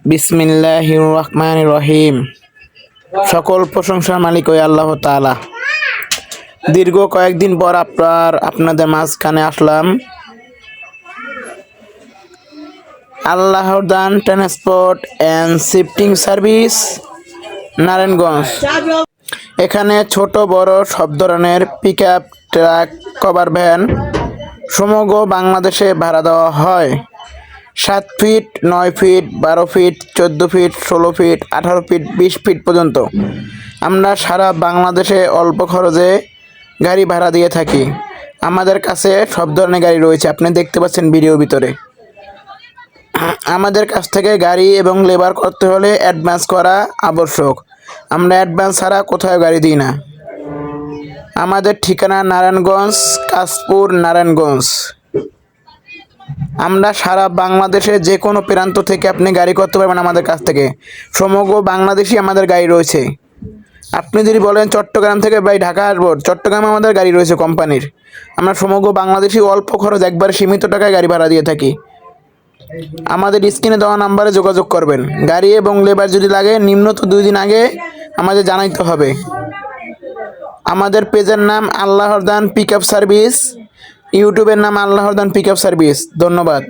বিসমিল্লাহির রহমানির রহিম। সকল প্রশংসার মালিক ওই আল্লাহ তাআলা। দীর্ঘ কয়েকদিন পর আপনাদের মাঝখানে আসলাম। আল্লাহর দান transport and shifting service Narayanganj. এখানে ছোট বড় সব ধরনের পিকআপ, ট্রাক, কভার ভ্যান সমগ্র বাংলাদেশে ভাড়া দেওয়া হয়। 7 feet, 9 feet, 12 feet, 14 feet, 16 feet, 18 feet, 20 feet পর্যন্ত আমরা সারা বাংলাদেশে অল্প খরচে গাড়ি ভাড়া দিয়ে থাকি। আমাদের কাছে সব ধরনের গাড়ি রয়েছে, আপনি দেখতে পাচ্ছেন ভিডিওর ভিতরে। আমাদের কাছ থেকে গাড়ি এবং লেবার করতে হলে অ্যাডভান্স করা আবশ্যক। আমরা অ্যাডভান্স ছাড়া কোথাও গাড়ি দিই না। আমাদের ঠিকানা নারায়ণগঞ্জ, কাশপুর, নারায়ণগঞ্জ। আমরা সারা বাংলাদেশে যে কোনো প্রান্ত থেকে আপনি গাড়ি করতে পারবেন আমাদের কাছ থেকে। সমগ্র বাংলাদেশই আমাদের গাড়ি রয়েছে। আপনি যদি বলেন চট্টগ্রাম থেকে ভাই ঢাকা আসবো, চট্টগ্রামে আমাদের গাড়ি রয়েছে কোম্পানির। আমরা সমগ্র বাংলাদেশি অল্প খরচ একবারে সীমিত টাকায় গাড়ি ভাড়া দিয়ে থাকি। আমাদের স্ক্রিনে দেওয়া নাম্বারে যোগাযোগ করবেন। গাড়ি এবং লেবার যদি লাগে নিম্নত 2 দিন আগে আমাদের জানাইতে হবে। আমাদের পেজের নাম আল্লাহর দান পিকআপ সার্ভিস, ইউটিউবের নাম আল্লাহর দান পিকআপ সার্ভিস। ধন্যবাদ।